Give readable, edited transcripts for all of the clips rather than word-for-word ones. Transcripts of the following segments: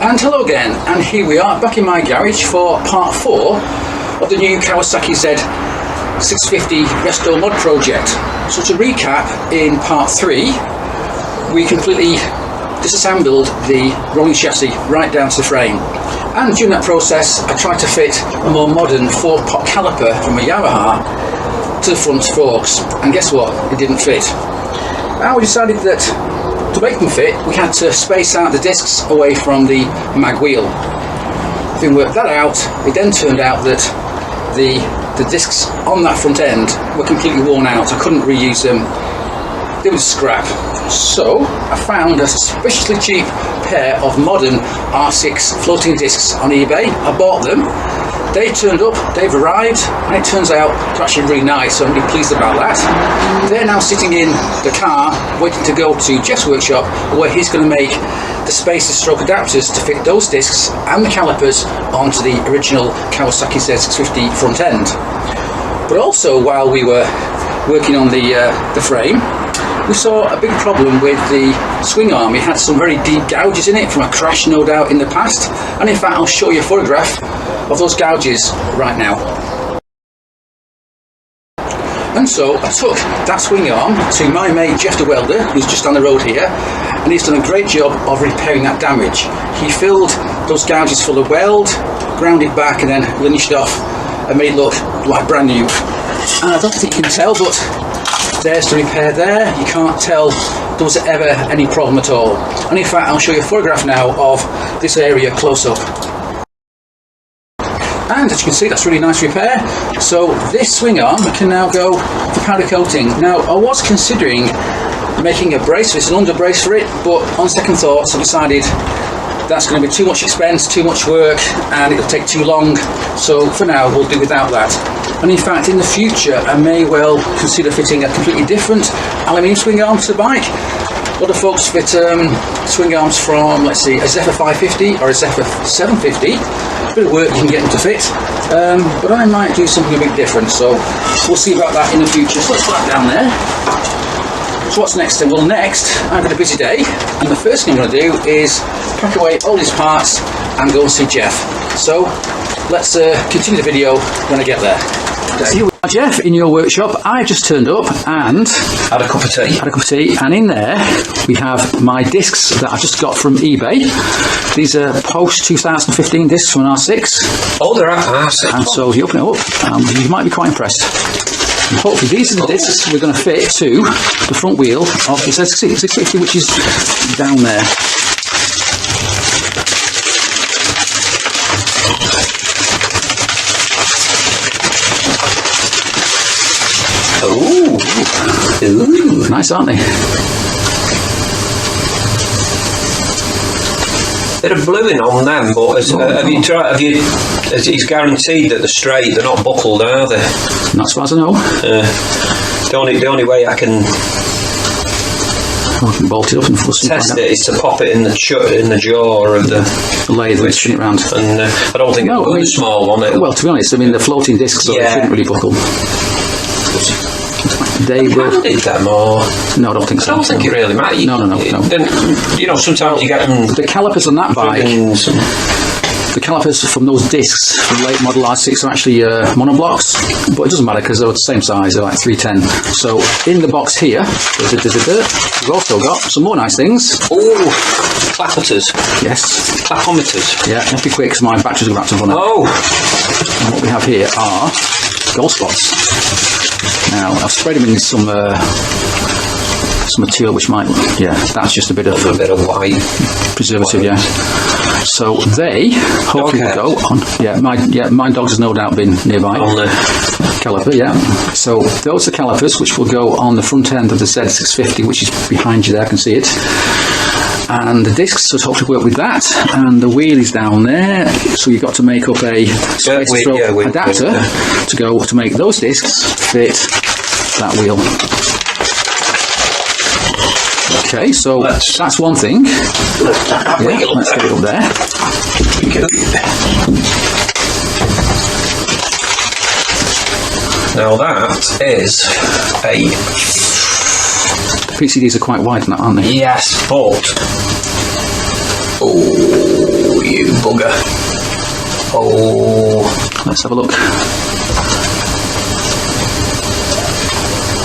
And hello again, and here we are back in my garage for part 4 of the new Kawasaki Z650 RestoMod project. So to recap, in part 3 we completely disassembled the rolling chassis right down to the frame, and during that process I tried to fit a more modern 4-pot caliper from a Yamaha to the front forks, and guess what, it didn't fit. And we decided that to make them fit, we had to space out the discs away from the mag wheel. Having worked that out, it then turned out that the discs on that front end were completely worn out. I couldn't reuse them, they were scrap. So I found a suspiciously cheap pair of modern R6 floating discs on eBay. I bought them, they turned up, they've arrived, and it turns out they're actually really nice, so I'm really pleased about that. They're now sitting in the car waiting to go to Jeff's workshop, where he's going to make the spacers stroke adapters to fit those discs and the calipers onto the original Kawasaki Z650 front end. But also, while we were working on the frame, we saw a big problem with the swing arm. It had some very deep gouges in it from a crash, no doubt, in the past, and in fact I'll show you a photograph of those gouges right now. And so I took that swing arm to my mate Jeff the welder, who's just down the road here, and he's done a great job of repairing that damage. He filled those gouges full of weld, ground it back, and then linished off and made it look like brand new. And I don't think you can tell, but there's the repair there. You can't tell there was ever any problem at all. And in fact I'll show you a photograph now of this area close up. And as you can see, that's really nice repair. So this swing arm can now go for powder coating. Now I was considering making a brace, it's an under brace for it, but on second thoughts I decided that's going to be too much expense, too much work, and it'll take too long. So for now we'll do without that. And in fact in the future I may well consider fitting a completely different aluminium swing arm to the bike. A lot of folks fit swing arms from, let's see, a Z650 or a Z650. A bit of work you can get them to fit, but I might do something a bit different, so we'll see about that in the future. So let's put that down there. So what's next then? Well, next I've got a busy day, and the first thing I'm going to do is pack away all these parts and go and see Jeff. So let's continue the video when I get there. So here we are, Jeff, in your workshop. I just turned up and had a cup of tea. And in there we have my discs that I just got from eBay. These are post 2015 discs from an R6. Oh, they're R6. And so if you open it up, you might be quite impressed. And hopefully these are the discs we're going to fit to the front wheel of the Z650, which is down there. Ooh, nice, aren't they? Bit of bluing on them, but he's guaranteed that they're straight, they're not buckled, are they? Not as far as I know. The only way I can bolt it up and test it is to pop it in the jaw of the lathe and spin it round. And I don't think it'll be a small one. Well, to be honest, I mean the floating discs, so they shouldn't really buckle. They will. Did them or no? I don't think so. I don't think it really matters. No. Then sometimes you get them. The calipers on that bike. The calipers from those discs from late model R6 are actually monoblocks, but it doesn't matter because they're the same size, they're like 310. So in the box here, we've also got some more nice things. Oh, clapmeters. Yes. Clapometers. Yeah, let's be quick because my batteries are wrapped up on it. Oh. And what we have here are gold spots. Now I've sprayed them in some material which might, that's just a bit of white preservative, yeah. So they hopefully will go on. My dog has no doubt been nearby. On the caliper, yeah. So those are calipers which will go on the front end of the Z650, which is behind you there. I can see it. And the discs, so hopefully work with that. And the wheel is down there, so you've got to make up a adapter to go to make those discs fit that wheel. Okay, so that's one thing. Let's get it up there. Now that is a... The PCDs are quite wide, aren't they? Yes, but... Oh, bugger. Oh, let's have a look.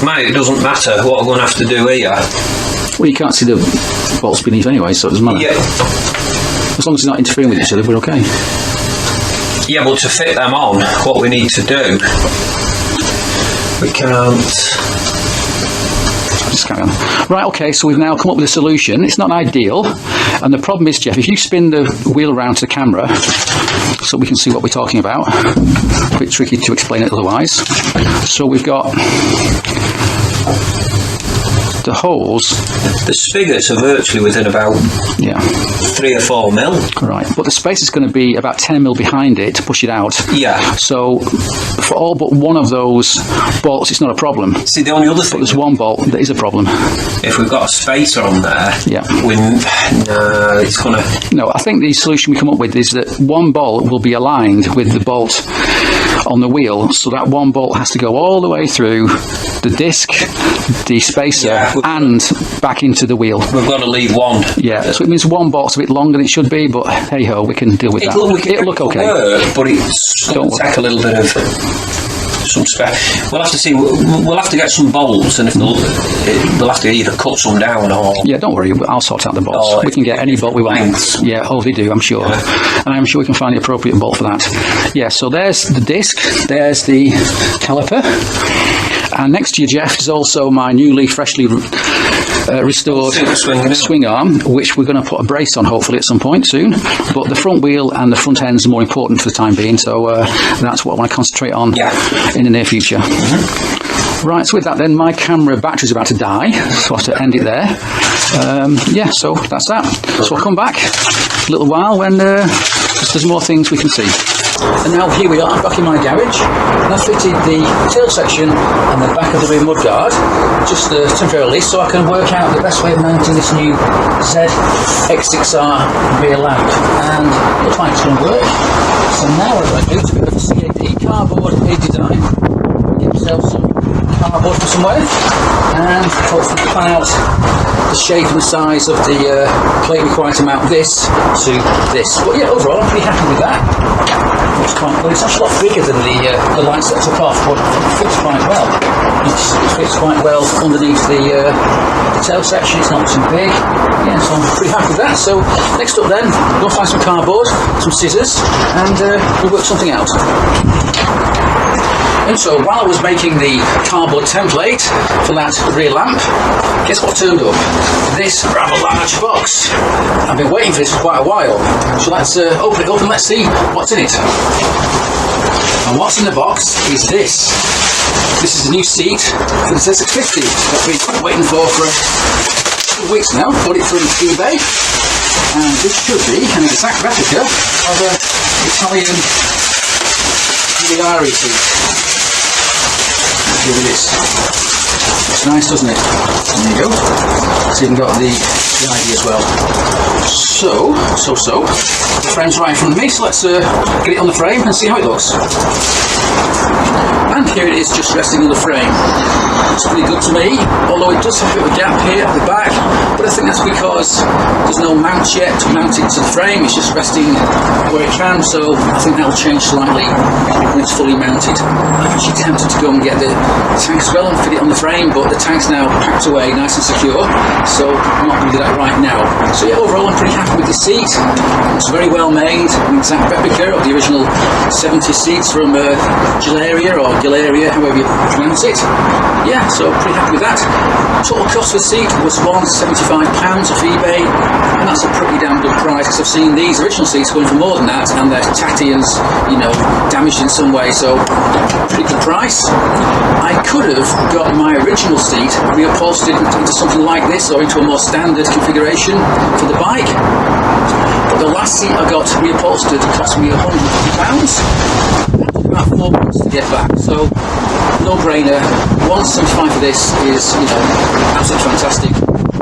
Mate, it doesn't matter what I'm going to have to do here. Well, you can't see the bolts beneath anyway, so it doesn't matter. Yeah. As long as it's not interfering with each other, we're okay. Yeah, but to fit them on, what we need to do, we can't. Just carry on. Right, okay, so we've now come up with a solution. It's not ideal, and the problem is, Jeff, if you spin the wheel around to the camera so we can see what we're talking about, a bit tricky to explain it otherwise. So we've got the holes. The spigots are virtually within about 3 or 4 mil. Right, but the space is going to be about 10 mil behind it to push it out. Yeah. So for all but one of those bolts, it's not a problem. See, the only other thing, but there's one bolt that is a problem. If we've got a spacer on there, no, it's gonna. No, I think the solution we come up with is that one bolt will be aligned with the bolt on the wheel, so that one bolt has to go all the way through the disc, the spacer, and back into the wheel. We've got to leave one. Yeah, so it means one bolt's a bit longer than it should be, but hey ho, we can deal with that. It'll look okay. But it's going to take a little bit of some spare. We'll have to see. We'll have to get some bolts, and if we'll have to either cut some down or. Yeah, don't worry. I'll sort out the bolts. We can get any bolt we want. Yeah, oh, they do, I'm sure. Yeah. And I'm sure we can find the appropriate bolt for that. Yeah, so there's the disc. There's the caliper. And next to you, Jeff, is also my freshly restored swing arm, which we're going to put a brace on hopefully at some point soon. But the front wheel and the front ends are more important for the time being, so that's what I want to concentrate on in the near future. Right, so with that then, my camera battery's about to die, so I have to end it there. Yeah, so that's that. So I'll come back a little while when there's more things we can see. And now here we are, back in my garage, and I've fitted the tail section and the back of the rear mudguard, just temporarily, so I can work out the best way of mounting this new Z650 rear lamp, and it looks like it's going to work. So now what I'm going to do is a bit of a CAD cardboard aid design, get myself some cardboard from somewhere, and hopefully plan out the shape and the size of the plate required to mount this to this. But yeah, overall I'm pretty happy with that. Looks quite good. It's actually a lot bigger than the lights that I took off, but it fits quite well. It fits quite well underneath the tail section. It's not too big. Yeah, so I'm pretty happy with that. So next up then, we'll find some cardboard, some scissors, and we'll work something out. And so while I was making the cardboard template for that rear lamp, guess what turned up? This rather large box. I've been waiting for this for quite a while. So let's open it up and let's see what's in it. And what's in the box is this. This is a new seat for the Z650 that we've been waiting for a couple of weeks now. Bought it from eBay. And this should be an exact replica of an Italian Swingarm seat. Here it is. It's nice, doesn't it? There you go. It's even got the ID as well. So, the frame's right in front of me, so let's get it on the frame and see how it looks. And here it is, just resting on the frame. It's pretty good to me, although it does have a bit of a gap here at the back, but I think that's because there's no mount yet to mount it to the frame. It's just resting where it can, so I think that'll change slightly when it's fully mounted. I'm actually tempted to go and get the tank as well and fit it on the frame, but the tank's now packed away nice and secure, so I'm not going to do that right now. So yeah, overall I'm pretty happy with the seat. It's very well made, an exact replica of the original 70 seats from Gilaria or Gilaria, however you pronounce it. Yeah, so pretty happy with that. Total cost for the seat was £175 off eBay, and that's a pretty damn good price, because I've seen these original seats going for more than that, and they're tatty and, damaged in some way, so pretty good price. I could have got my original seat reupholstered into something like this, or into a more standard configuration for the bike, but the last seat I got reupholstered cost me £150. About 4 months to get back, so no brainer. £175 for this is, absolutely fantastic.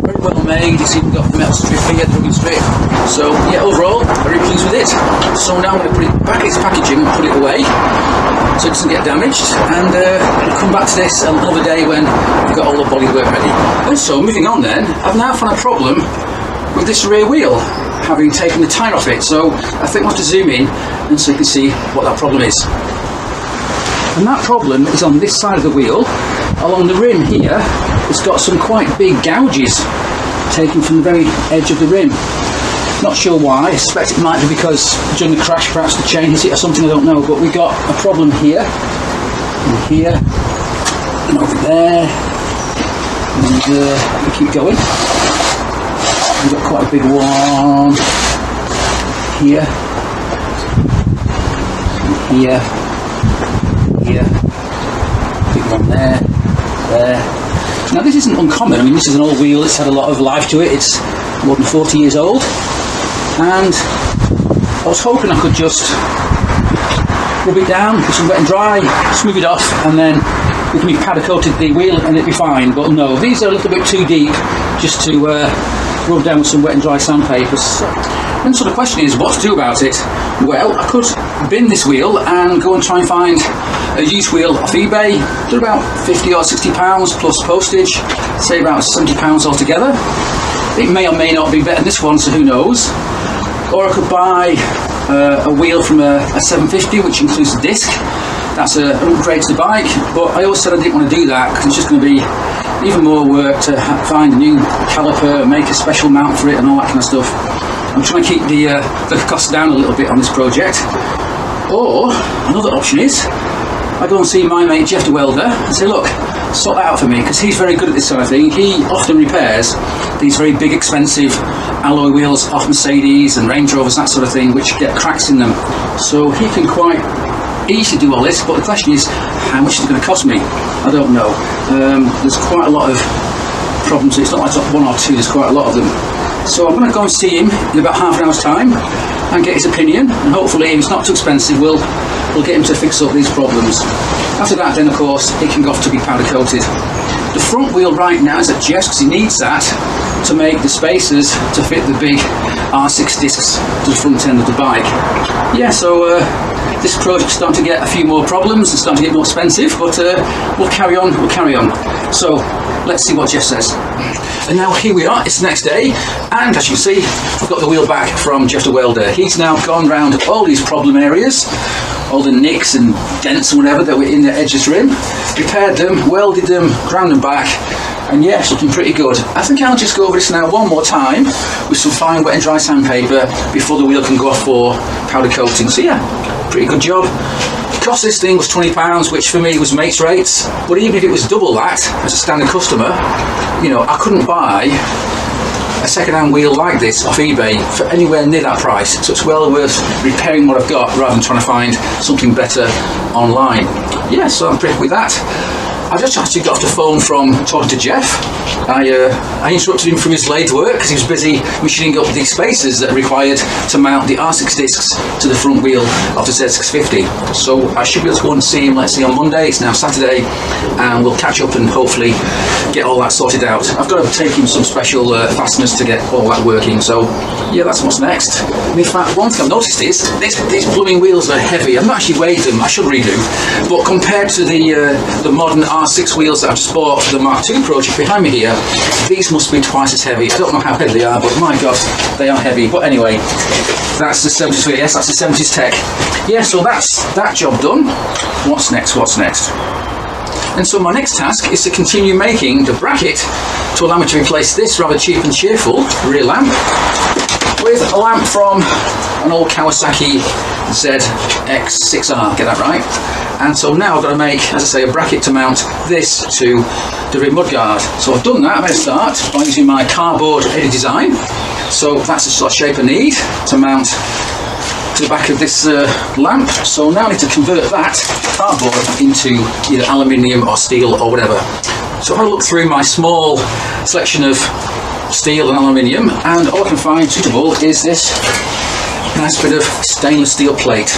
Very well made. It's even got the metal strip here, the rugged strip. So yeah, overall, very pleased with it. So now I'm going to put it back in its packaging and put it away so it doesn't get damaged, and we'll come back to this another day when we've got all the bodywork ready. And so moving on then, I've now found a problem with this rear wheel. having taken the tyre off it. So I think we'll have to zoom in and so you can see what that problem is. And that problem is on this side of the wheel. Along the rim here, it's got some quite big gouges taken from the very edge of the rim. Not sure why. I suspect it might be because during the crash perhaps the chain hit it or something, I don't know. But we got a problem here, and here, and over there, and we keep going. We've got quite a big one here, and here, here, big one there, there. Now this isn't uncommon. I mean, this is an old wheel. It's had a lot of life to it. It's more than 40 years old. And I was hoping I could just rub it down with some wet and dry, smooth it off, and then we can be powder coated the wheel and it'll be fine. But no, these are a little bit too deep just to rub down with some wet and dry sandpaper. And so the question is, what to do about it? Well, I could bin this wheel and go and try and find a used wheel off eBay. They're about £50 or £60 plus postage, say about £70 altogether. It may or may not be better than this one, so who knows. Or I could buy a wheel from a 750, which includes a disc. That's an upgrade to the bike, but I always said I didn't want to do that because it's just going to be even more work to find a new caliper, make a special mount for it and all that kind of stuff. I'm trying to keep the cost down a little bit on this project. Or another option is I go and see my mate Jeff the welder and say, look, sort that out for me, because he's very good at this sort of thing. He often repairs these very big expensive alloy wheels off Mercedes and Range Rovers, that sort of thing, which get cracks in them. So he can quite easily do all this, but the question is, how much is it going to cost me? I don't know. There's quite a lot of problems. It's not like one or two, there's quite a lot of them. So I'm going to go and see him in about half an hour's time and get his opinion, and hopefully if it's not too expensive we'll get him to fix up these problems. After that then of course it can go off to be powder coated. The front wheel right now is at Jeff's because he needs that to make the spacers to fit the big R6 discs to the front end of the bike. Yeah, so this project's starting to get a few more problems and starting to get more expensive, but we'll carry on. So let's see what Jeff says. And now here we are, it's the next day, and as you can see, I've got the wheel back from Jeff the welder. He's now gone round all these problem areas, all the nicks and dents and whatever that were in the edge of this rim, repaired them, welded them, ground them back, and yeah, it's looking pretty good. I think I'll just go over this now one more time with some fine wet and dry sandpaper before the wheel can go off for powder coating. So yeah, pretty good job. The cost of this thing was £20, which for me was mates rates, but even if it was double that as a standard customer, you know, I couldn't buy a second-hand wheel like this off eBay for anywhere near that price, so it's well worth repairing what I've got rather than trying to find something better online. Yeah, so I'm pretty happy with that. I just actually got off the phone from talking to Jeff. I interrupted him from his lathe work because he was busy machining up these spacers that are required to mount the R6 discs to the front wheel of the Z650. So I should be able to go and see him, let's see, on Monday. It's now Saturday, and we'll catch up and hopefully get all that sorted out. I've got to take him some special fasteners to get all that working. So yeah, that's what's next. And in fact, one thing I've noticed is these blooming wheels are heavy. I've not actually weighed them, I should redo, but compared to the modern R6 wheels that I've just bought for the Mark II project behind me here, these must be twice as heavy. I don't know how heavy they are, but my god, they are heavy. But anyway, that's the 70s, yes, that's the 70s tech. Yeah, so that's that job done. What's next? And so my next task is to continue making the bracket to allow me to replace this rather cheap and cheerful rear lamp with a lamp from an old Kawasaki Z650, get that right? And so now I've got to make, as I say, a bracket to mount this to the rear mudguard. So I've done that. I'm going to start by using my cardboard edit design. So that's the sort of shape I need to mount to the back of this lamp. So now I need to convert that cardboard into either aluminium or steel or whatever. So if I look through my small selection of steel and aluminium, and all I can find suitable is this nice bit of stainless steel plate.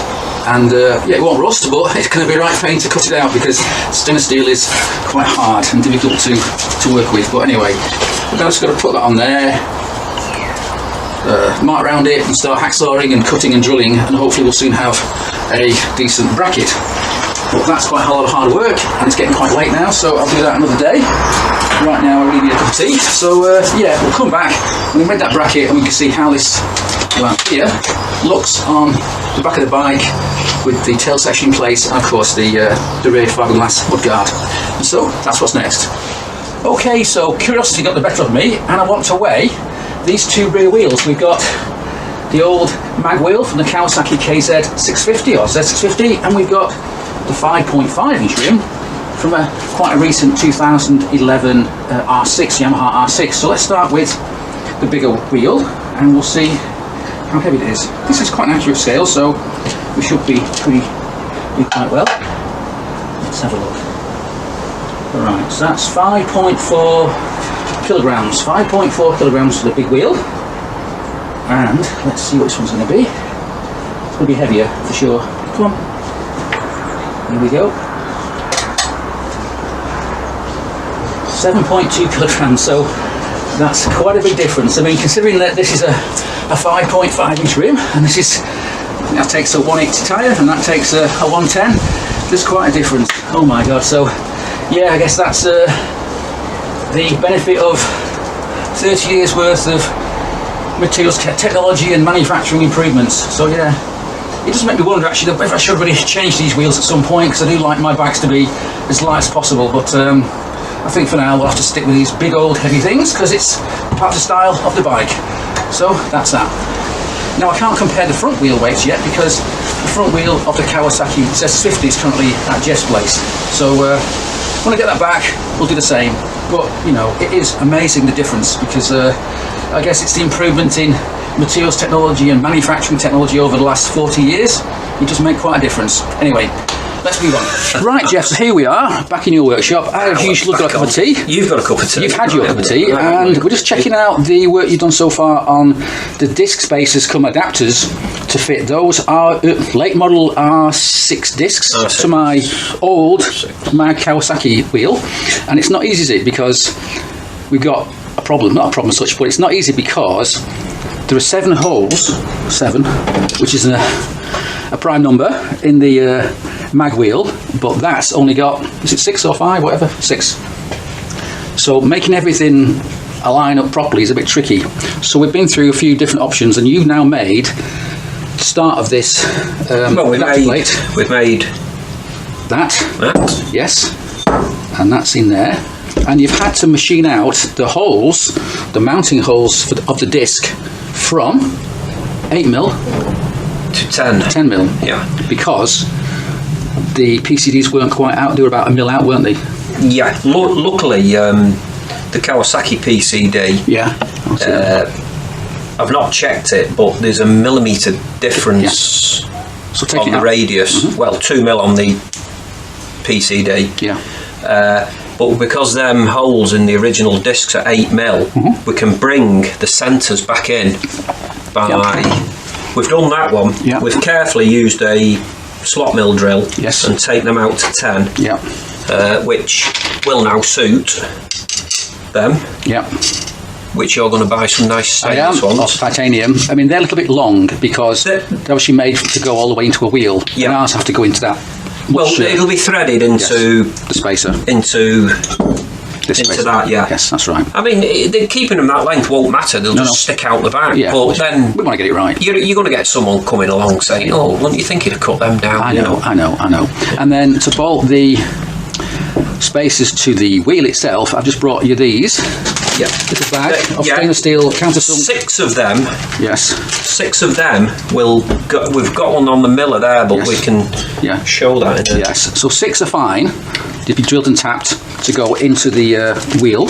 And yeah, it won't rust, but it's going to be right pain to cut it out because stainless steel is quite hard and difficult to work with. But anyway, I'm just going to put that on there, mark around it and start hacksawing and cutting and drilling, and hopefully we'll soon have a decent bracket. but that's quite a lot of hard work, and it's getting quite late now, so I'll do that another day. Right now I really need a cup of tea, so yeah, we'll come back and we'll make that bracket and we can see how this lamp here looks on the back of the bike with the tail section in place, and of course the rear fiberglass mudguard. And so that's what's next. Okay, so curiosity got the better of me, and I want to weigh these two rear wheels. We've got the old mag wheel from the Kawasaki Z650 or Z650, and we've got the 5.5 inch rim from quite a recent 2011 R6, Yamaha R6. So let's start with the bigger wheel and we'll see how heavy it is. This is quite an accurate scale, so we should be quite well. Let's have a look. Alright, so that's 5.4 kilograms. 5.4 kilograms for the big wheel. And let's see what this one's going to be. It's going to be heavier for sure. Come on. Here we go. 7.2 kilograms, so that's quite a big difference. I mean, considering that this is a 5.5 inch rim, and that takes a 180 tyre, and that takes a 110, there's quite a difference. Oh my god, so yeah, I guess that's the benefit of 30 years worth of materials technology and manufacturing improvements. So yeah, it does make me wonder actually if I should really change these wheels at some point, because I do like my bikes to be as light as possible, but I think for now we'll have to stick with these big old heavy things because it's part of the style of the bike. So that's that. Now I can't compare the front wheel weights yet because the front wheel of the Kawasaki Z650 is currently at Jeff's place. So when I get that back, we'll do the same. But you know, it is amazing the difference, because I guess it's the improvement in materials technology and manufacturing technology over the last 40 years. It does make quite a difference. Anyway, let's move on. Right, Jeff, so here we are, back in your workshop. I've usually got a cup of tea. You've got a cup of tea. You've had your cup of tea, and we're just checking out the work you've done so far on the disc spacers come adapters to fit those late model R6 discs to my old Kawasaki wheel. And it's not easy, is it? Because we've got a problem, not a problem as such, but it's not easy because there are 7 holes, which is a prime number in the mag wheel, but that's only got, is it 6 or 5, whatever, 6. So making everything align up properly is a bit tricky. So we've been through a few different options, and you've now made the start of this well, we've made that, yes, and that's in there, and you've had to machine out the holes, the mounting holes of the disc from 8mm to 10 yeah, because the PCDs weren't quite out. They were about 1 mil out, weren't they? Yeah, luckily the Kawasaki PCD, yeah, I've not checked it, but there's a millimetre difference so on the radius. Well, 2 mil on the PCD. Yeah. But because them holes in the original discs are 8mm, we can bring the centres back in by... We've done that one. Yeah. We've carefully used a slot mill drill and take them out to 10, which will now suit them. Yeah. Which you're going to buy some nice stainless ones. Of titanium. I mean, they're a little bit long because they're obviously made to go all the way into a wheel. Yeah. And ours have to go into that. Well, it'll be threaded into the spacer. Into that, yeah. Yes, that's right. I mean, keeping them that length won't matter. They'll just stick out the back. Yeah, but then we want to get it right. You're going to get someone coming along saying, "Oh, wouldn't you think you'd have cut them down?" I know. And then to bolt the spacers to the wheel itself, I've just brought you these. Yeah. Little bag of stainless steel countersunk. 6 of them. Yes. 6 of them we've got one on the miller there, but we can show that in it. Yes. So 6 are fine. They'd be drilled and tapped to go into the wheel,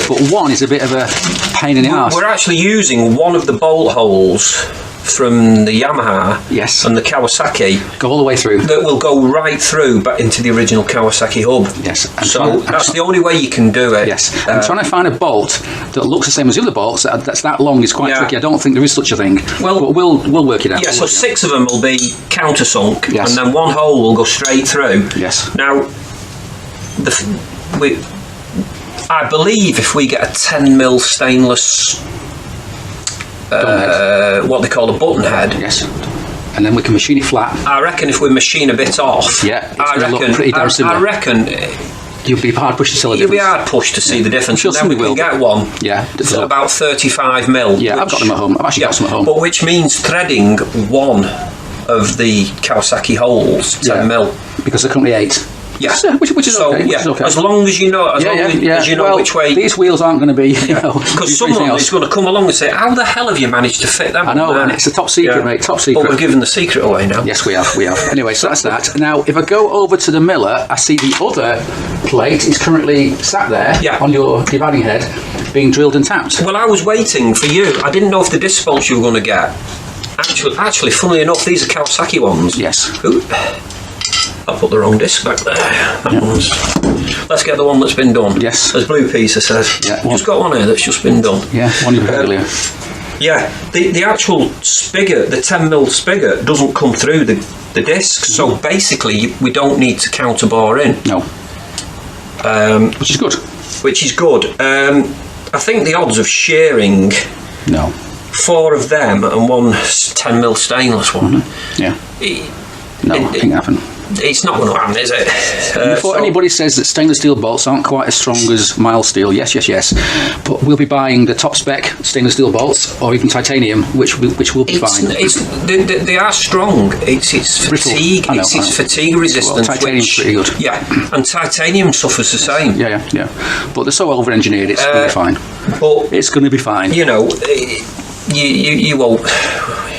but 1 is a bit of a pain in the arse. We're actually using one of the bolt holes from the Yamaha and the Kawasaki. Go all the way through. That will go right through back into the original Kawasaki hub. Yes. So that's the only way you can do it. Yes. I'm trying to find a bolt that looks the same as the other bolts that's that long is quite tricky. I don't think there is such a thing. Well, but we'll work it out. Yeah, so 6 of them will be countersunk, and then 1 hole will go straight through. Yes. Now, I believe if we get a 10mm stainless, what they call a button head, and then we can machine it flat. I reckon if we machine a bit off, I reckon you'll be hard pushed to see the difference. You'll be hard pushed to see the difference. Sure, then we can get one. Yeah, for about 35mm. Yeah, I've got them at home. I've actually got some at home. But which means threading one of the Kawasaki holes 10mm, because they're currently 8. Yeah, which is okay. Which is okay. As long as you know, as you know which way. These wheels aren't going to be, because someone is going to come along and say, "How the hell have you managed to fit them?" I know, and it's a top secret, mate. Top secret. But we're giving the secret away now. Yes, we have. Anyway, so that's that. Now, if I go over to the miller, I see the other plate is currently sat there on your dividing head, being drilled and tapped. Well, I was waiting for you. I didn't know if the disc bolts you were going to get. Actually, funnily enough, these are Kawasaki ones. Yes. Ooh. I put the wrong disc back there. That one's. Let's get the one that's been done. Yes. As Blue Pizza says. Yeah. Just got one here that's just been done. Yeah, one you had earlier. Yeah. The actual spigot, the 10mm spigot, doesn't come through the disc. So basically, we don't need to counterbore in. No. Which is good. Which is good. I think the odds of sharing. No. 4 of them and one 10mm stainless one. Yeah. It can happen. It's not going to happen, is it? Before anybody says that stainless steel bolts aren't quite as strong as mild steel, yes, but we'll be buying the top spec stainless steel bolts, or even titanium, which will be fine. They are strong. It's fatigue. It's fatigue resistant. Well, titanium's pretty good. Yeah, and titanium suffers the same. Yeah. But they're so over-engineered, it's going to be fine. But it's going to be fine. You know, you won't.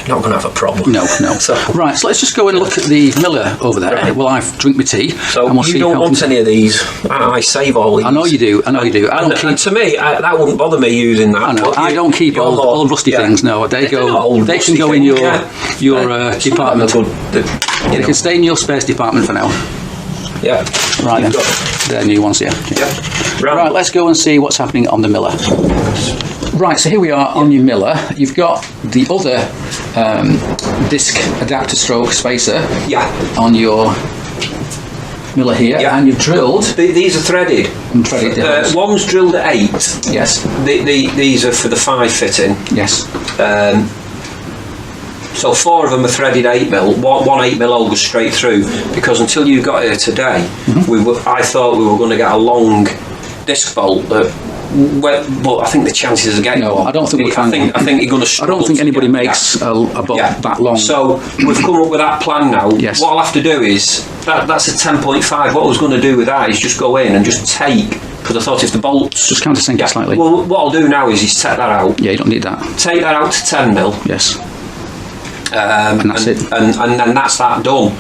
Not going to have a problem. No. So let's just go and look at the miller over there. Right. Well, I've drink my tea. So and we'll you don't want any of these. I save all these. I know you do. I don't keep. And to me, that wouldn't bother me using that. I know. I don't keep old rusty things. No, they can go in your department. They can stay in your space department for now. Yeah. Right then. They're new ones, yeah. Right, let's go and see what's happening on the miller. Right, so here we are on your miller. You've got the other disc adapter stroke spacer on your miller here, and you've drilled. These are threaded. One's drilled at 8. Yes. These are for the 5 fitting. Yes. So 4 of them are threaded 8mm. One 8mm hole goes straight through, because until you got here today, I thought we were going to get a long disc bolt that. But I think the chances of getting one. I don't think we can. I think you're going to struggle. I don't think anybody makes a bolt that long. So we've come up with that plan now. Yes. What I'll have to do is that's a 10.5. What I was going to do with that is just go in and just take. Because I thought if the bolts just countersink it slightly. Well, what I'll do now is take that out. Yeah, you don't need that. Take that out to 10mm. Yes. And that's it. And then that's that done.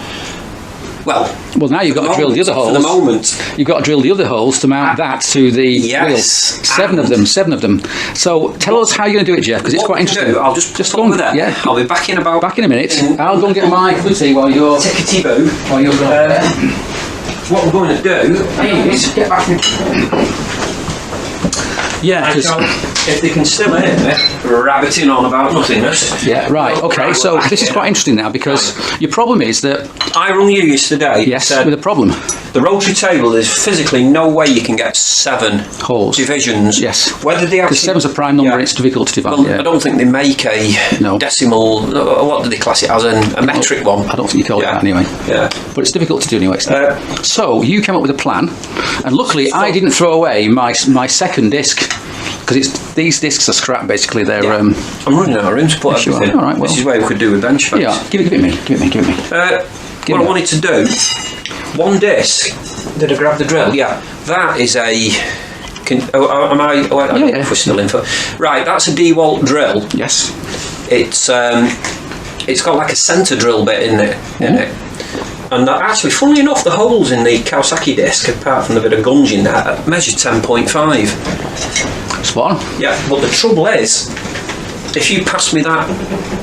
Well, now you've got to drill the other holes. For the moment, you've got to drill the other holes to mount that to the wheels. 7 of them. So tell us how you're going to do it, Jeff, because it's quite interesting. I'll just go with that. Yeah, I'll be back in a minute. I'll go and get my tea while you're tickety-boo. What we're going to do is get back in. Yeah, because if they can still hear me rabbiting on about nothingness. Yeah, right. Okay, so this is quite interesting now, because your problem is that I rung you yesterday. Yes, with a problem. The rotary table, there's physically no way you can get 7 holes divisions. Yes, whether they because 7's a prime number, and it's difficult to divide. Well, I don't think they make a decimal. What do they class it as? A metric one? I don't think you call it that anyway. Yeah, but it's difficult to do anyway. So you came up with a plan, and luckily I didn't throw away my second disc. Because these discs are scrap, basically. They're. I'm running out of room to put everything. All right, well, this is where we could do with bench fans. Yeah, give it me. What I wanted to do, one disc. Did I grab the drill? Yeah, that is a. Am I? I don't know if we're still in for. Right, that's a DeWalt drill. Yes. It's got like a centre drill bit in it. And actually, funnily enough, the holes in the Kawasaki disc, apart from the bit of gunge in there, measure 10.5. Spot on. Yeah, but the trouble is, if you pass me that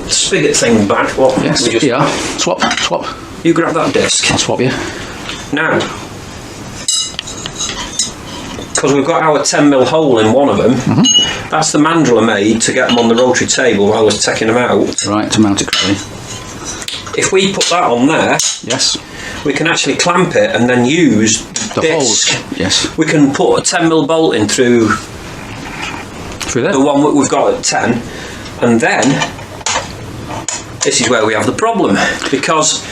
spigot thing back, swap. You grab that disc. I'll swap you. Now, because we've got our 10mm hole in one of them, that's the mandrel I made to get them on the rotary table while I was taking them out. Right, to mount it correctly. If we put that on there, yes, we can actually clamp it and then use the disc. Holes. Yes, we can put a 10mm bolt in through there. The one that we've got at 10, and then this is where we have the problem, because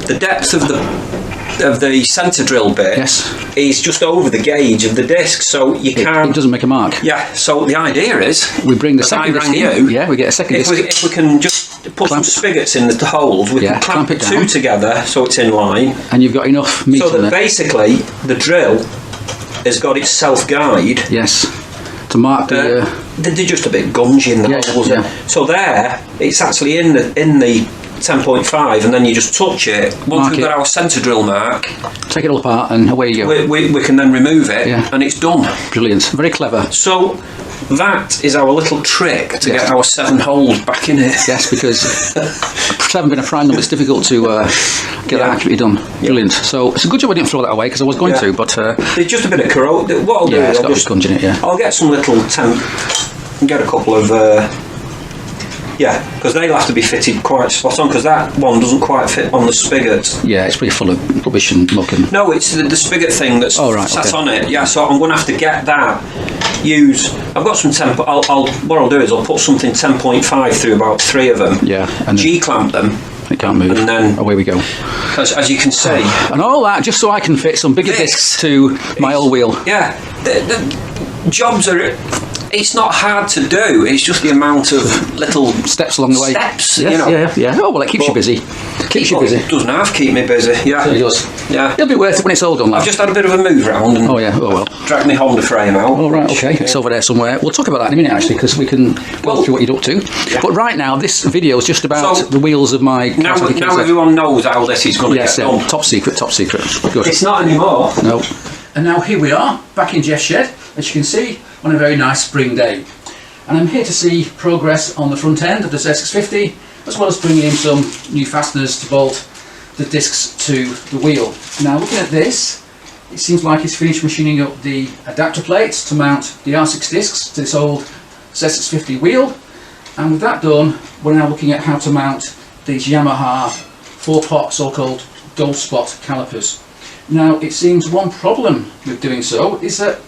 the depth of the centre drill bit is just over the gauge of the disc, so you can't. It doesn't make a mark. Yeah. So the idea is we bring the second disc in. Yeah, we get a second disc. If we can just put some spigots in the holes, we can clamp it two together so it's in line. And you've got enough meat so that basically the drill has got its self-guide. Yes. To mark the. They're just a bit gungy in the holes. Yeah. So there, it's actually in the 10.5, and then you just touch it. Once we've got our centre drill mark, take it all apart, and away you go. We can then remove it, and it's done. Brilliant. Very clever. So that is our little trick to get our 7 holes back in it. Yes, because 7 being a prime number, it's difficult to get that accurately done. Brilliant. So it's a good job I didn't throw that away, because I was going to, but it's just a bit of corrosion. What I'll do is I'll get some little temp and get a couple of because they'll have to be fitted quite spot on, because that one doesn't quite fit on the spigot. Yeah, it's pretty full of rubbish and muck. And no, it's the spigot thing that's sat on it. Yeah, so I'm going to have to get that. I've got some temp. What I'll do is I'll put something 10.5 through about 3 of them. Yeah, and G-clamp them. It can't move. And then away we go. As you can see, and all that just so I can fit some bigger discs to my old wheel. Yeah, the jobs are. It's not hard to do. It's just the amount of little steps along the way. Steps, Yeah. Oh well, it keeps you busy. Keeps you busy. It doesn't have to keep me busy. Yeah, it does. Yeah, it'll be worth it when it's all done. I've just had a bit of a move round and dragged my Honda frame out. All right, okay, it's over there somewhere. We'll talk about that in a minute actually, because we can go through what you're up to. Yeah. But right now, this video is just about the wheels of my. Now everyone knows how this is going to get done. Top secret. Good. It's not anymore. No. And now here we are back in Jeff's shed, as you can see, on a very nice spring day. And I'm here to see progress on the front end of the Z650, as well as bringing in some new fasteners to bolt the discs to the wheel. Now looking at this, it seems like he's finished machining up the adapter plates to mount the R6 discs to this old Z650 wheel. And with that done, we're now looking at how to mount these Yamaha 4-pot so-called gold spot calipers. Now it seems one problem with doing so is that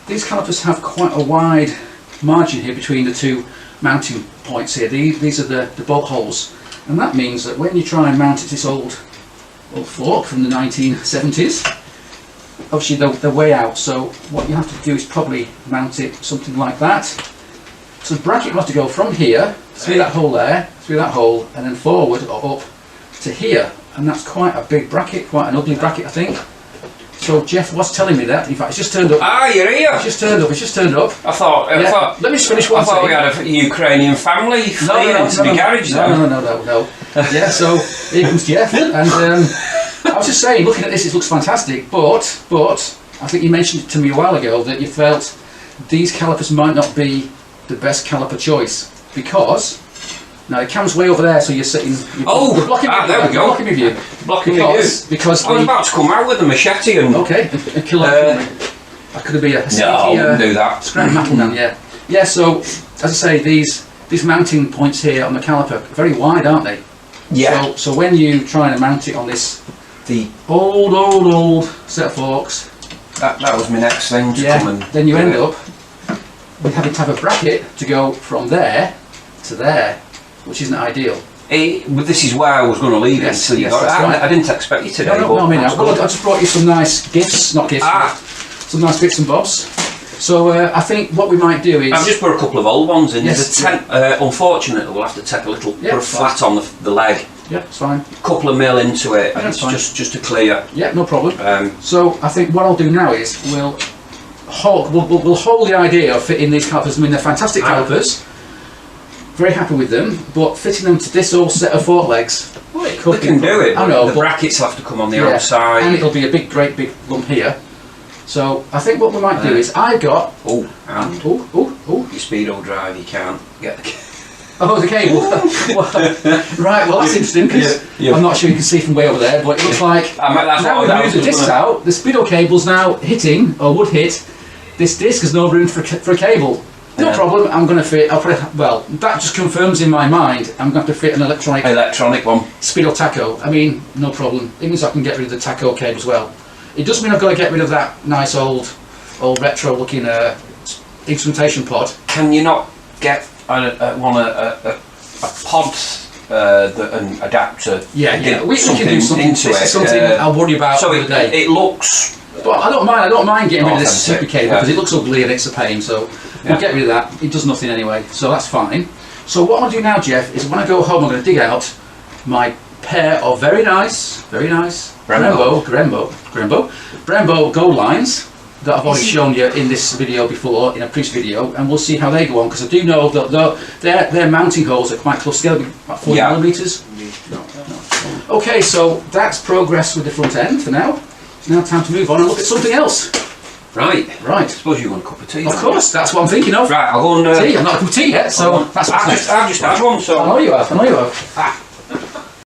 these calipers have quite a wide margin here between the two mounting points here. These are the bolt holes, and that means that when you try and mount it to this old fork from the 1970s, obviously they're way out, so what you have to do is probably mount it something like that. So the bracket will have to go from here through that hole there, through that hole, and then forward or up to here, and that's quite a big bracket, quite an ugly bracket I think. So Jeff was telling me that. In fact, it's just turned up. Ah, you're here. It's just turned up. I thought. Let me just finish one thing. I thought we had a Ukrainian family fleeing into the garage. No. Yeah. So here comes Jeff, and I was just saying, looking at this, it looks fantastic. But I think you mentioned it to me a while ago that you felt these calipers might not be the best caliper choice because. Now the cam's way over there, so you're sitting. You're blocking me. There we go. Blocking me view. Because I was about to come out with a machete and kill I could have been a sneaky, I wouldn't do that. Scrap metal man, yeah. So as I say, these mounting points here on the caliper are very wide, aren't they? Yeah. So when you try and mount it on the old set of forks, that was my next thing to come and then you end up with having to have a bracket to go from there to there, which isn't ideal. But this is where I was going to leave it until you got it. Right. I didn't expect you today. No, I just brought you some nice gifts, some nice bits and bobs. So I think what we might do is... I've just put a couple of old ones in. Unfortunately, we'll have to take a little put a flat on the leg. Yeah, it's fine. A couple of mil into it, and it's just to clear. Yeah, no problem. So I think what I'll do now is we'll hold the idea of fitting these calipers. I mean, they're fantastic calipers. Very happy with them, but fitting them to this old set of fork legs. They can do it. I know. The brackets have to come on the outside, and it'll be a great big lump here. So I think what we might do is I've got. Your speedo drive, you can't get the. The cable. Right. Well, that's interesting because I'm not sure you can see from way over there, but it looks like now we've moved the discs out. The speedo cable's now hitting or would hit this disc. There's no room for a cable. No problem. I'm going to fit. That just confirms in my mind. I'm going to fit an electronic one. Speedo tacho. I mean, no problem. It means I can get rid of the tacho cable as well. It does mean I've got to get rid of that nice old retro-looking instrumentation pod. Can you not get a pod an adapter. Yeah. We can do something into this it. is something I'll worry about So the day. it looks. But I don't mind getting rid of this super authentic, cable because it looks ugly and it's a pain. So we'll get rid of that. It does nothing anyway, so that's fine. So what I'll do now, Jeff, is when I go home, I'm going to dig out my pair of very nice Brembo gold lines that I've already shown you in this video before, in a previous video, and we'll see how they go on, because I do know that their mounting holes are quite close together, about 40 millimetres. Okay, so that's progress with the front end for now. It's now time to move on and look at something else. Right. I suppose you want a cup of tea. Of course, that's what I'm thinking of. Right, I'll go and... tea, I've not had a cup of tea yet, so that's what's next. I've just had one, so... I know you have.